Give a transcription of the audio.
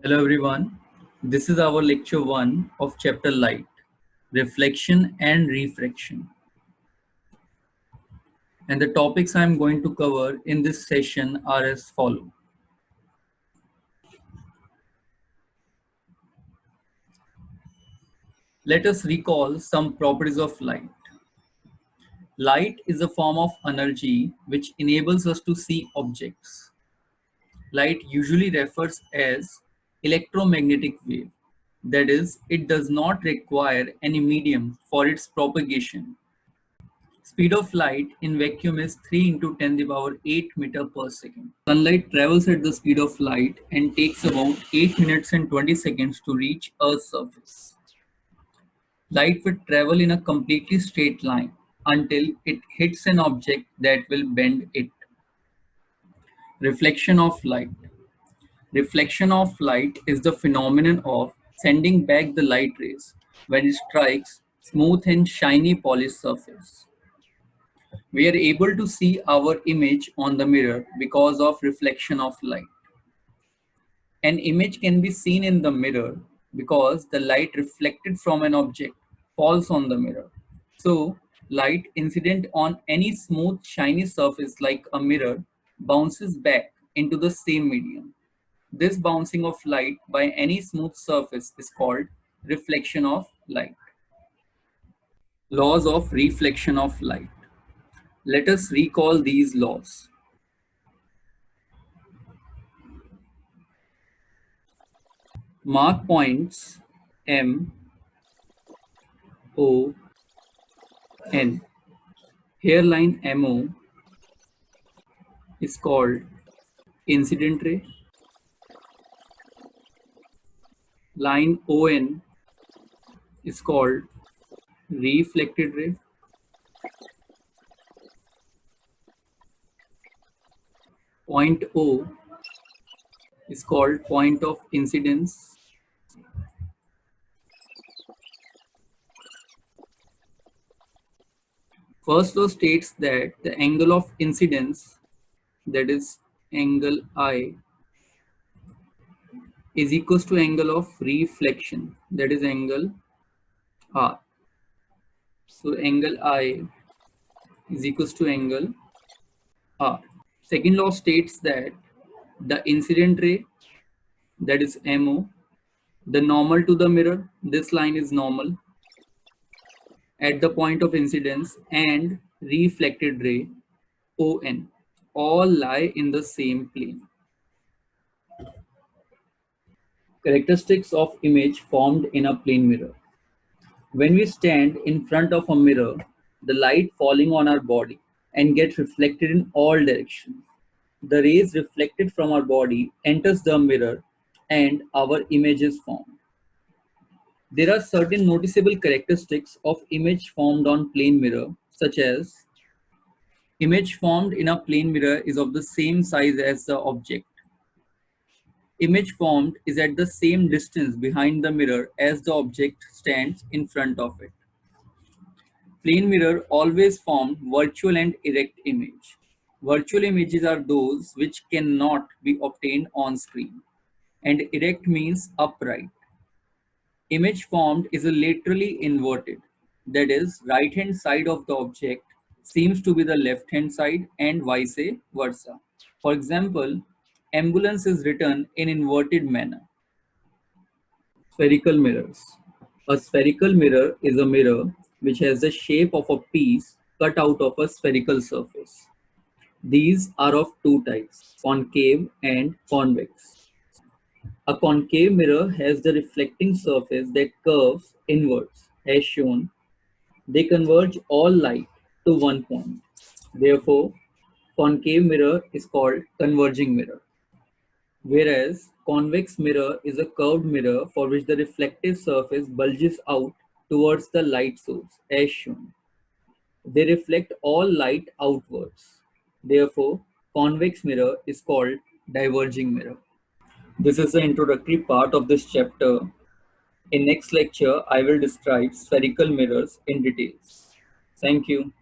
Hello everyone. This is our lecture 1 of chapter Light, Reflection and Refraction. And the topics I am going to cover in this session are as follow. Let us recall some properties of light. Light is a form of energy which enables us to see objects. Light usually refers as electromagnetic wave. That is, it does not require any medium for its propagation. Speed of light in vacuum is 3 into 10 to the power 8 meter per second. Sunlight travels at the speed of light and takes about 8 minutes and 20 seconds to reach Earth's surface. Light will travel in a completely straight line until it hits an object that will bend it. Reflection of light. Reflection of light is the phenomenon of sending back the light rays when it strikes smooth and shiny polished surface. We are able to see our image on the mirror because of reflection of light. An image can be seen in the mirror because the light reflected from an object falls on the mirror. So, light incident on any smooth, shiny surface like a mirror bounces back into the same medium. This bouncing of light by any smooth surface is called reflection of light. Laws of reflection of light. Let us recall these laws. Mark points M, O, N. Hairline MO is called incident ray. Line ON is called reflected ray. Point O is called point of incidence. First law states that the angle of incidence, that is angle I, is equals to angle of reflection, that is angle R. So angle I is equals to angle R. Second law states that the incident ray, that is MO, the normal to the mirror, this line is normal, at the point of incidence, and reflected ray, ON, all lie in the same plane. Characteristics of image formed in a plane mirror. When we stand in front of a mirror, the light falling on our body and gets reflected in all directions. The rays reflected from our body enters the mirror and our image is formed. There are certain noticeable characteristics of image formed on plane mirror, such as image formed in a plane mirror is of the same size as the object. Image formed is at the same distance behind the mirror as the object stands in front of it. Plane mirror always formed virtual and erect image. Virtual images are those which cannot be obtained on screen, and erect means upright. Image formed is a laterally inverted, that is, right hand side of the object seems to be the left hand side and vice versa. For example, ambulance is written in inverted manner. Spherical mirrors. A spherical mirror is a mirror which has the shape of a piece cut out of a spherical surface. These are of two types, concave and convex. A concave mirror has the reflecting surface that curves inwards, as shown. They converge all light to one point. Therefore, concave mirror is called converging mirror. Whereas convex mirror is a curved mirror for which the reflective surface bulges out towards the light source, as shown. They reflect all light outwards. Therefore, convex mirror is called diverging mirror. This is the introductory part of this chapter. In next lecture, I will describe spherical mirrors in details. Thank you.